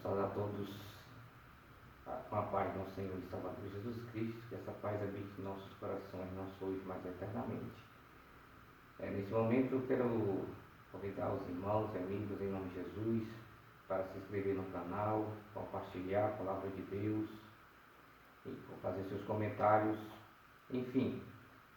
saudar a todos com a paz do nosso Senhor e Salvador Jesus Cristo, que essa paz habite em nossos corações, não só hoje, mas eternamente. Nesse momento eu quero convidar os irmãos e amigos em nome de Jesus para se inscrever no canal, compartilhar a palavra de Deus, e fazer seus comentários, enfim,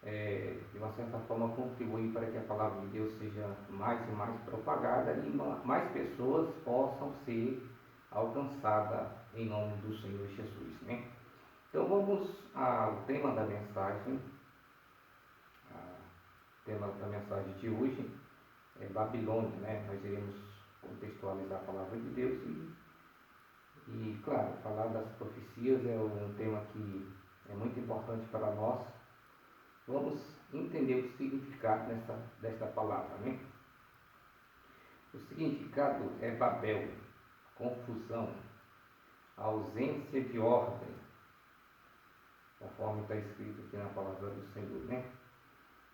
de uma certa forma contribuir para que a palavra de Deus seja mais e mais propagada e mais pessoas possam ser alcançadas em nome do Senhor Jesus, né? Então vamos ao tema da mensagem. O tema da mensagem de hoje é Babilônia, né? Nós iremos contextualizar a palavra de Deus e claro, falar das profecias é um tema que é muito importante para nós. Vamos entender o significado desta palavra, né? O significado é Babel, confusão, ausência de ordem, conforme está escrito aqui na palavra do Senhor, né?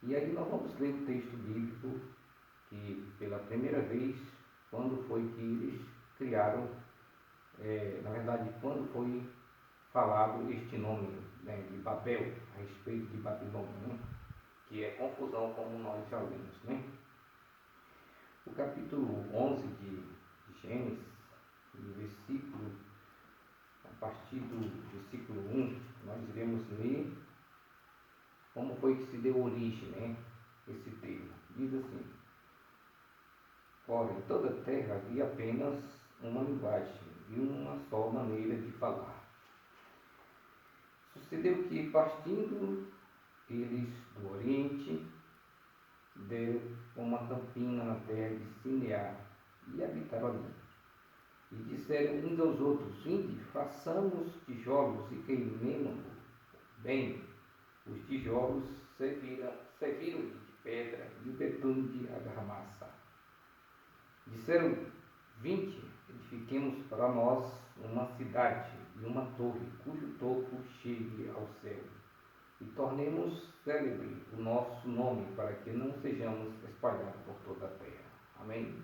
E aí nós vamos ler o texto bíblico que pela primeira vez, quando foi que eles criaram, na verdade, quando foi falado este nome, né, de Babel, a respeito de Babilônia, né, que é confusão, como nós já lemos, né? O capítulo 11 de Gênesis, no versículo, a partir do versículo 1, nós iremos ler como foi que se deu origem, né, esse termo. Diz assim: ora, em toda a terra havia apenas uma linguagem e uma só maneira de falar. Sucedeu que, partindo eles do Oriente, deram uma campina na terra de Sinear e habitaram ali. E disseram uns aos outros: vinde, façamos tijolos e queimemo bem. Os tijolos serviram de pedra e o betume de argamassa. Disseram: vinde, edifiquemos para nós uma cidade e uma torre, cujo topo chegue ao céu, e tornemos célebre o nosso nome, para que não sejamos espalhados por toda a terra. Amém?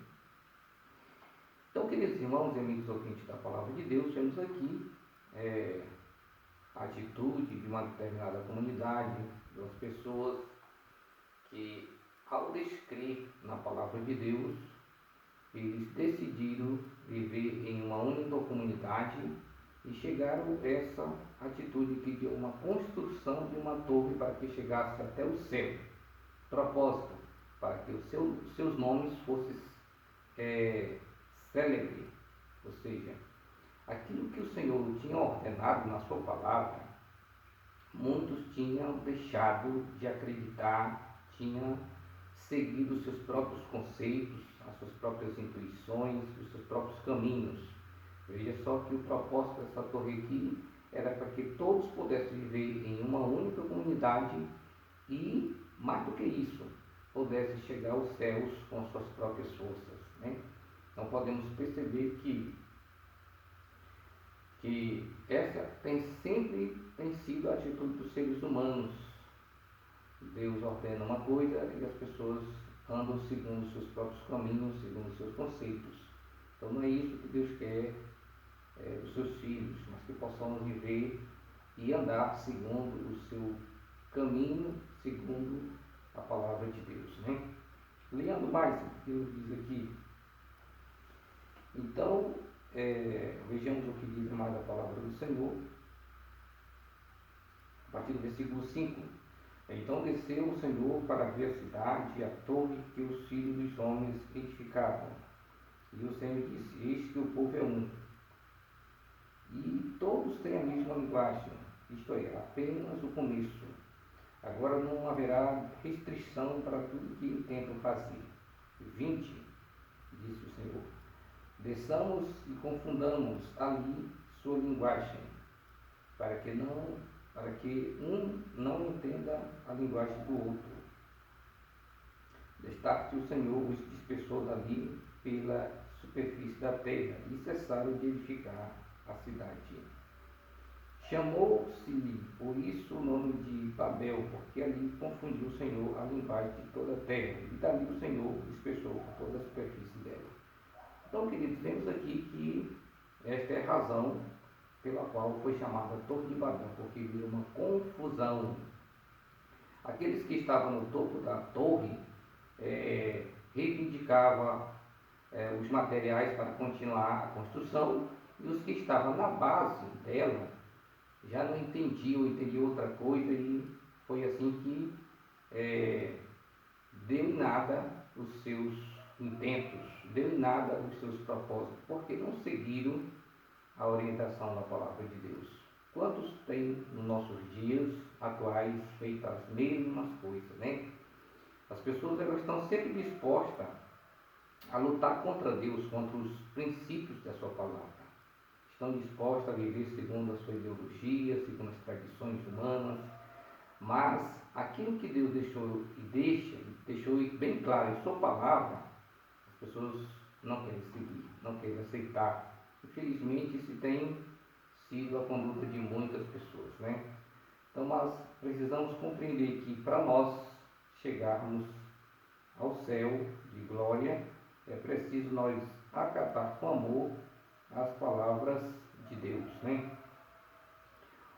Então, queridos irmãos e amigos ouvintes da palavra de Deus, temos aqui a atitude de uma determinada comunidade, de umas pessoas que, ao descrer na palavra de Deus, eles decidiram viver em uma única comunidade e chegaram a essa atitude que de uma construção de uma torre para que chegasse até o céu. Propósito, para que os seus nomes fossem célebres, ou seja, aquilo que o Senhor tinha ordenado na sua palavra, muitos tinham deixado de acreditar, tinham seguido os seus próprios conceitos, as suas próprias intuições, os seus próprios caminhos. Veja só que o propósito dessa torre aqui era para que todos pudessem viver em uma única comunidade e, mais do que isso, pudessem chegar aos céus com as suas próprias forças, né? Então podemos perceber que essa sempre tem sido a atitude dos seres humanos. Deus ordena uma coisa e as pessoas andam segundo os seus próprios caminhos, segundo os seus conceitos. Então não é isso que Deus quer dos seus filhos, mas que possamos viver e andar segundo o seu caminho, segundo a palavra de Deus, né? Lendo mais o que Deus diz aqui. Então, vejamos o que diz mais a palavra do Senhor, a partir do versículo 5. Então desceu o Senhor para ver a cidade e a torre que os filhos dos homens edificavam. E o Senhor disse: eis que o povo é um, e todos têm a mesma linguagem, isto é, apenas o começo. Agora não haverá restrição para tudo que intentam fazer. Vinde, disse o Senhor, desçamos e confundamos ali sua linguagem, para que um não entenda a linguagem do outro. Destaque o Senhor os dispersou dali pela superfície da terra e cessaram de edificar a cidade. Chamou-se-lhe por isso o nome de Babel, porque ali confundiu o Senhor a linguagem de toda a terra, e dali o Senhor dispersou por toda a superfície dela. Então, queridos, vemos aqui que esta é a razão pela qual foi chamada Torre de Babel, porque virou uma confusão. Aqueles que estavam no topo da torre reivindicavam os materiais para continuar a construção, e os que estavam na base dela já não entendiam outra coisa, e foi assim que deu em nada os seus intentos, deu em nada os seus propósitos, porque não seguiram a orientação da palavra de Deus. Quantos têm nos nossos dias atuais feito as mesmas coisas, né? As pessoas elas estão sempre dispostas a lutar contra Deus, contra os princípios da sua palavra. Estão dispostas a viver segundo a sua ideologia, segundo as tradições humanas, mas aquilo que Deus deixou bem claro em sua palavra, as pessoas não querem seguir, não querem aceitar. Infelizmente, isso tem sido a conduta de muitas pessoas, né? Então, nós precisamos compreender que para nós chegarmos ao céu de glória, é preciso nós acatar com amor as palavras de Deus, né?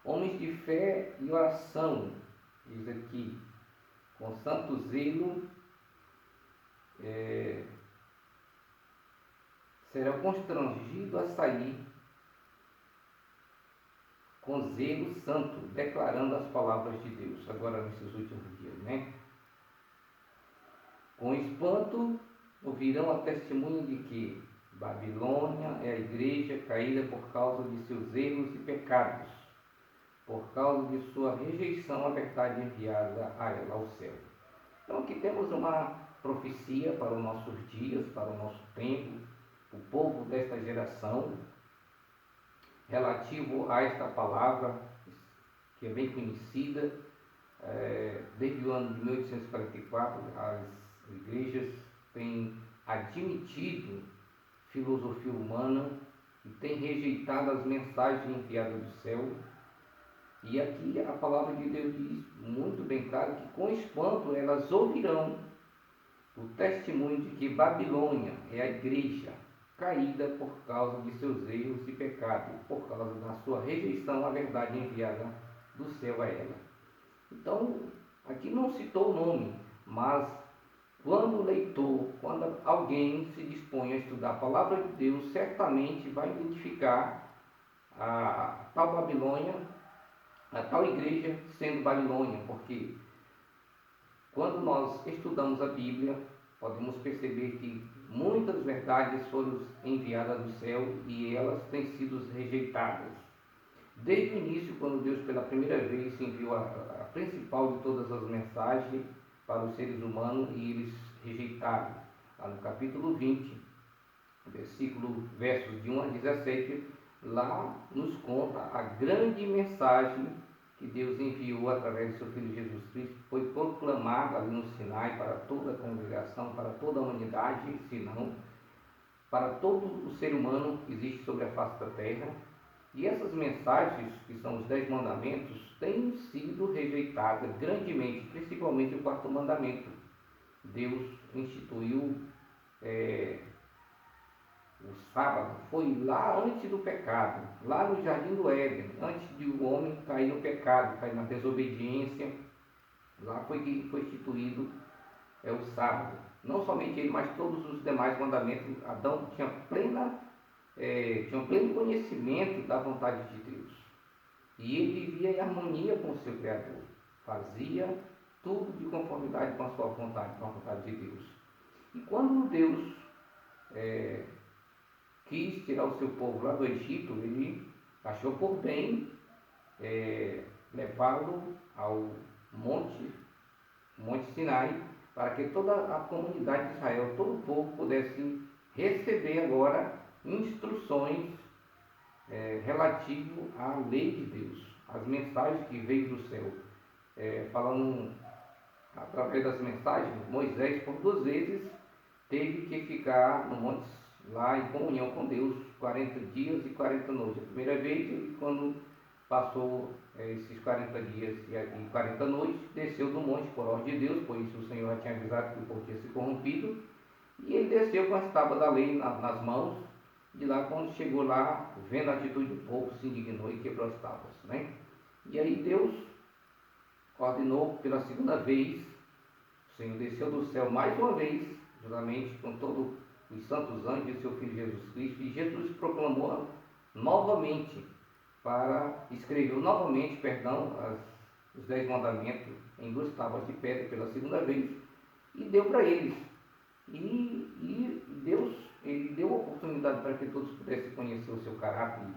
Homens de fé e oração, diz aqui, com santo zelo, será constrangido a sair com zelo santo, declarando as palavras de Deus, agora nesses últimos dias, né? Com espanto, ouvirão a testemunha de que Babilônia é a igreja caída por causa de seus erros e pecados, por causa de sua rejeição à verdade enviada a ela ao céu. Então aqui temos uma profecia para os nossos dias, para o nosso tempo, o povo desta geração, relativo a esta palavra, que é bem conhecida, desde o ano de 1844, as igrejas têm admitido filosofia humana e têm rejeitado as mensagens enviadas do céu. E aqui a palavra de Deus diz muito bem claro que com espanto elas ouvirão o testemunho de que Babilônia é a igreja caída por causa de seus erros e pecados, por causa da sua rejeição à verdade enviada do céu a ela. Então, aqui não citou o nome, mas quando o leitor, quando alguém se dispõe a estudar a palavra de Deus, certamente vai identificar a tal Babilônia, a tal igreja sendo Babilônia, porque quando nós estudamos a Bíblia, podemos perceber que muitas verdades foram enviadas do céu e elas têm sido rejeitadas. Desde o início, quando Deus pela primeira vez enviou a principal de todas as mensagens para os seres humanos, e eles rejeitaram. Lá no capítulo 20, versos de 1 a 17, lá nos conta a grande mensagem que Deus enviou através do seu Filho Jesus Cristo, foi proclamada ali no Sinai para toda a congregação, para toda a humanidade, se não para todo o ser humano que existe sobre a face da terra. E essas mensagens, que são os 10 mandamentos, têm sido rejeitadas grandemente, principalmente o 4º mandamento. Deus instituiu o sábado, foi lá antes do pecado, lá no Jardim do Éden, antes de o homem cair no pecado, cair na desobediência. Lá foi que foi instituído o sábado. Não somente ele, mas todos os demais mandamentos. Adão tinha um pleno conhecimento da vontade de Deus. E ele vivia em harmonia com o seu Criador. Fazia tudo de conformidade com a sua vontade, com a vontade de Deus. E quando Deus quis tirar o seu povo lá do Egito, ele achou por bem levá-lo ao Monte Sinai, para que toda a comunidade de Israel, todo o povo, pudesse receber agora instruções relativo à lei de Deus, as mensagens que veio do céu. Falando através das mensagens, Moisés, por 2 vezes, teve que ficar no monte lá em comunhão com Deus 40 dias e 40 noites. A primeira vez, ele, quando passou esses 40 dias e 40 noites, desceu do monte por ordem de Deus, pois o Senhor já tinha avisado que o povo tinha se corrompido, e ele desceu com as tábuas da lei nas mãos, E lá, quando chegou lá, vendo a atitude do povo, se indignou e quebrou as tábuas, né? E aí Deus ordenou pela segunda vez, o Senhor desceu do céu mais uma vez, juntamente com todos os santos anjos e seu Filho Jesus Cristo, e Jesus proclamou novamente, escreveu novamente, os 10 mandamentos em 2 tábuas de pedra pela segunda vez, e deu para eles. E Deus, ele deu a oportunidade para que todos pudessem conhecer o seu caráter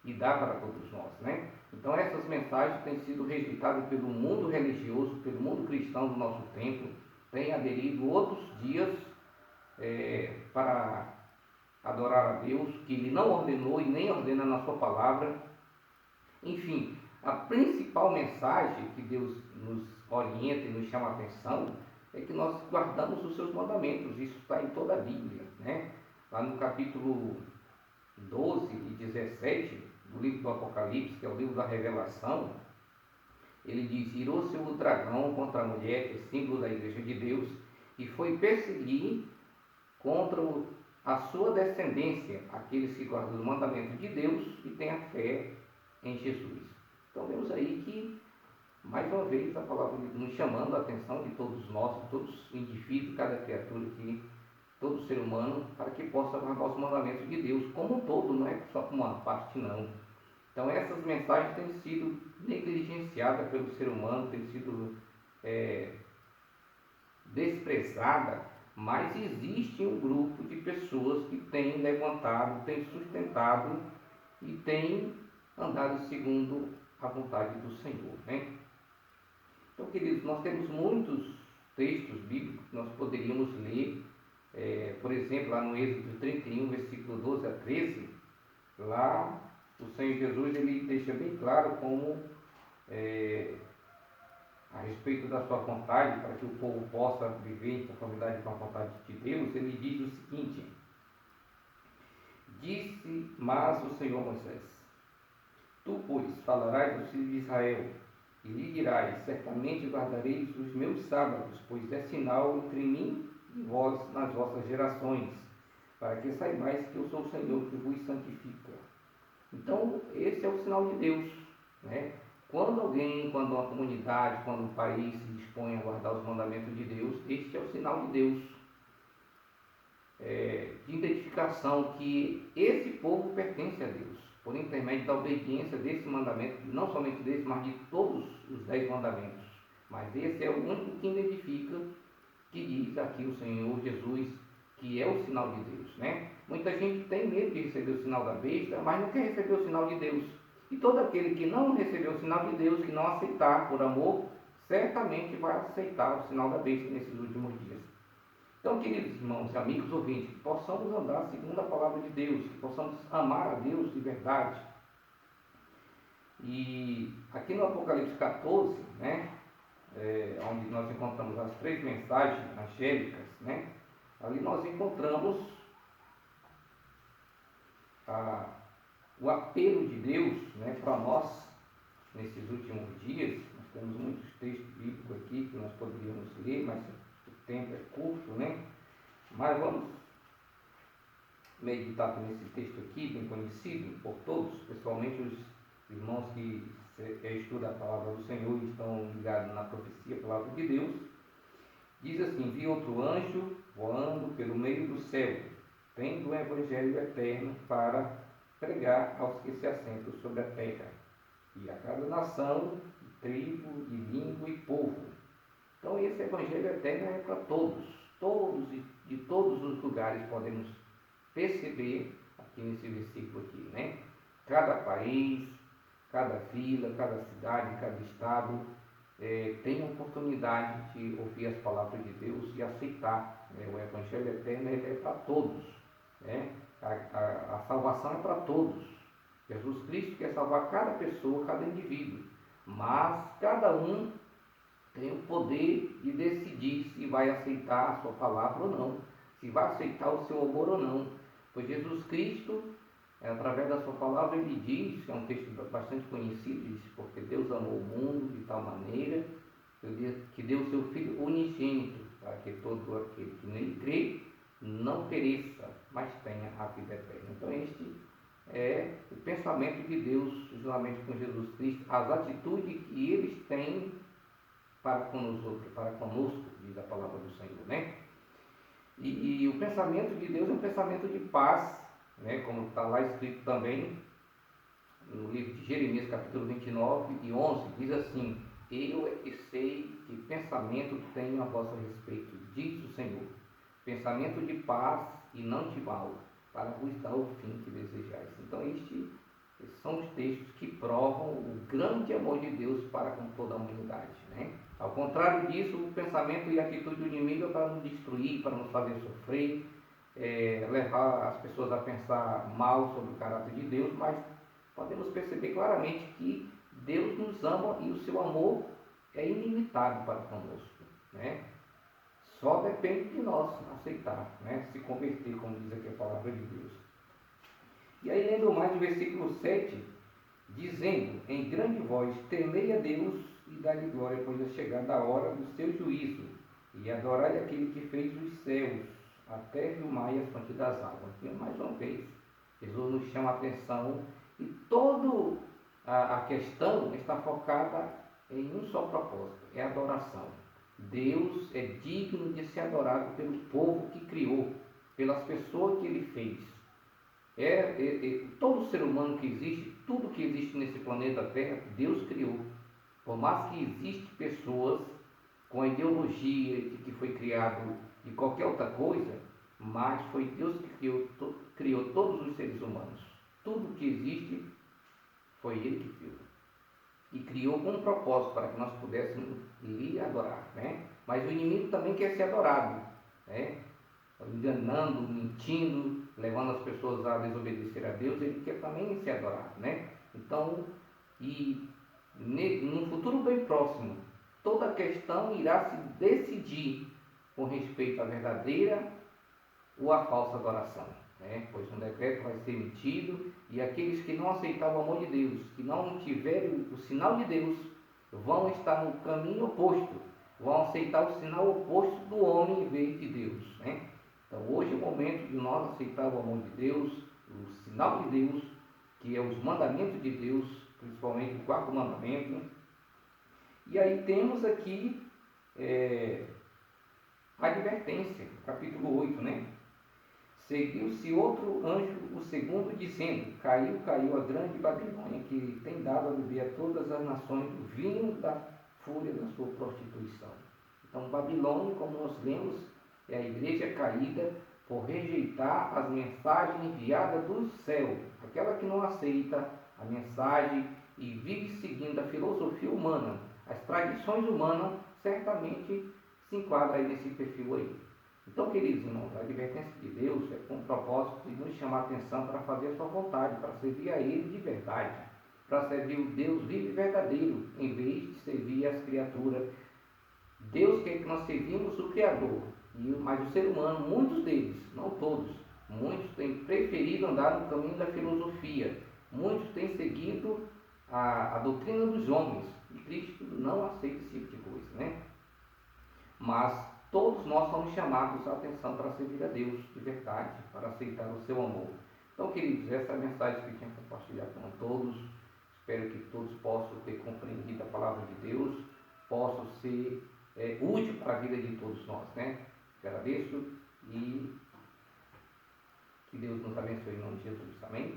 e dar para todos nós, né? Então essas mensagens têm sido rejeitadas pelo mundo religioso, pelo mundo cristão do nosso tempo, têm aderido outros dias para adorar a Deus, que Ele não ordenou e nem ordena na sua palavra. Enfim, a principal mensagem que Deus nos orienta e nos chama a atenção é que nós guardamos os seus mandamentos. Isso está em toda a Bíblia, né? Lá no capítulo 12 e 17 do livro do Apocalipse, que é o livro da Revelação, ele diz: irou-se o dragão contra a mulher, que é símbolo da igreja de Deus, e foi perseguir contra a sua descendência, aqueles que guardam os mandamentos de Deus e têm a fé em Jesus. Então vemos aí que, mais uma vez, a palavra nos chamando a atenção de todos nós, de todos os indivíduos, cada criatura todo ser humano, para que possa guardar os mandamentos de Deus como um todo, não é só como uma parte, não. Então essas mensagens têm sido negligenciadas pelo ser humano, têm sido desprezada, mas existe um grupo de pessoas que tem levantado, tem sustentado e tem andado segundo a vontade do Senhor, né? Então, queridos, nós temos muitos textos bíblicos que nós poderíamos ler, por exemplo, lá no Êxodo 31, versículo 12 a 13, lá o Senhor Jesus ele deixa bem claro como a respeito da sua vontade, para que o povo possa viver em conformidade com a vontade de Deus, ele diz o seguinte: disse mas o Senhor a Moisés: tu, pois, falarás aos filhos de Israel, e lhe dirás: certamente guardareis os meus sábados, pois é sinal entre mim e vós nas vossas gerações, para que saibais que eu sou o Senhor que vos santifica. Então, esse é o sinal de Deus, né? Quando uma comunidade, quando um país se dispõe a guardar os mandamentos de Deus, este é o sinal de Deus, de identificação que esse povo pertence a Deus, por intermédio da obediência desse mandamento, não somente desse, mas de todos os 10 mandamentos. Mas esse é o único que identifica, que diz aqui o Senhor Jesus, que é o sinal de Deus, né? Muita gente tem medo de receber o sinal da besta, mas não quer receber o sinal de Deus. E todo aquele que não recebeu o sinal de Deus, que não aceitar por amor, certamente vai aceitar o sinal da besta nesses últimos dias. Então, queridos irmãos, amigos, ouvintes, que possamos andar segundo a palavra de Deus, que possamos amar a Deus de verdade. E aqui no Apocalipse 14, né, onde nós encontramos as 3 mensagens angélicas, né, ali nós encontramos o apelo de Deus, né, para nós nesses últimos dias. Nós temos muitos textos bíblicos aqui que nós poderíamos ler, mas o tempo é curto, né? Mas vamos meditar nesse texto aqui, bem conhecido por todos, principalmente os irmãos que estudam a palavra do Senhor e estão ligados na profecia, a palavra de Deus. Diz assim: vi outro anjo voando pelo meio do céu, tendo o evangelho eterno para pregar aos que se assentam sobre a terra, e a cada nação, tribo, e língua e povo. Então esse evangelho eterno é para todos de todos os lugares podemos perceber aqui nesse versículo aqui, né? Cada país, cada vila, cada cidade, cada estado tem a oportunidade de ouvir as palavras de Deus e aceitar, né? O evangelho eterno é para todos, né? A salvação é para todos. Jesus Cristo quer salvar cada pessoa, cada indivíduo, mas cada um tem o poder de decidir se vai aceitar a sua palavra ou não, se vai aceitar o seu amor ou não. Pois Jesus Cristo, através da sua palavra, ele diz, é um texto bastante conhecido, diz: porque Deus amou o mundo de tal maneira que deu o seu Filho unigênito, para que todo aquele que nele crê não pereça, mas tenha a vida eterna. Então este é o pensamento de Deus, juntamente com Jesus Cristo, as atitudes que eles têm para conosco, diz a palavra do Senhor, né? E o pensamento de Deus é um pensamento de paz, né? Como está lá escrito também no livro de Jeremias, capítulo 29 e 11, diz assim: eu é que sei que pensamento tenho a vosso respeito, diz o Senhor, pensamento de paz e não de mal, para vos dar o fim que desejais. Então estes são os textos que provam o grande amor de Deus para com toda a humanidade, né? Ao contrário disso, o pensamento e a atitude do inimigo é para nos destruir, para nos fazer sofrer, levar as pessoas a pensar mal sobre o caráter de Deus, mas podemos perceber claramente que Deus nos ama e o seu amor é ilimitado para conosco, né? Só depende de nós aceitar, né? Se converter, como diz aqui a palavra de Deus. E aí, lendo mais o versículo 7, dizendo em grande voz: temei a Deus e dai-lhe glória, pois é chegada a hora do seu juízo, e adorai aquele que fez os céus, a terra e o mar e a fonte das águas. E mais uma vez, Jesus nos chama a atenção e toda a questão está focada em um só propósito: é a adoração. Deus é digno de ser adorado pelo povo que criou, pelas pessoas que ele fez. Todo ser humano que existe, tudo que existe nesse planeta Terra, Deus criou. Por mais que existem pessoas com a ideologia de que foi criado de qualquer outra coisa, mas foi Deus que criou todos os seres humanos. Tudo que existe foi Ele que criou. E criou com um propósito para que nós pudéssemos lhe adorar, né? Mas o inimigo também quer ser adorado, né? Enganando, mentindo, levando as pessoas a desobedecer a Deus, ele quer também ser adorado, né? Então, no futuro bem próximo, toda a questão irá se decidir com respeito à verdadeira ou à falsa adoração, né? Pois um decreto vai ser emitido e aqueles que não aceitarem o amor de Deus, que não tiverem o sinal de Deus, vão estar no caminho oposto, vão aceitar o sinal oposto do homem em vez de Deus, né? Então hoje é o momento de nós aceitar o amor de Deus, o sinal de Deus, que é os mandamentos de Deus, principalmente o quarto mandamento. E aí temos aqui a advertência, capítulo 8, né? Seguiu-se outro anjo, o segundo, dizendo: caiu a grande Babilônia, que tem dado a beber a todas as nações o vinho da fúria da sua prostituição. Então Babilônia, como nós lemos, é a igreja caída por rejeitar as mensagens enviadas do céu, aquela que não aceita a mensagem e vive seguindo a filosofia humana, as tradições humanas, certamente se enquadra aí nesse perfil aí. Então, queridos irmãos, a advertência de Deus é com o propósito de nos chamar a atenção para fazer a sua vontade, para servir a Ele de verdade, para servir o Deus vivo e verdadeiro, em vez de servir as criaturas. Deus quer que nós servimos o Criador, mas o ser humano, muitos deles, não todos, muitos têm preferido andar no caminho da filosofia, muitos têm seguido a doutrina dos homens, e Cristo não aceita esse tipo de coisa, né? Mas todos nós somos chamados a atenção para servir a Deus de verdade, para aceitar o seu amor. Então, queridos, essa é a mensagem que eu tinha que compartilhar com todos. Espero que todos possam ter compreendido a palavra de Deus, possam ser útil para a vida de todos nós, né? Agradeço e que Deus nos abençoe em nome de Jesus. Amém?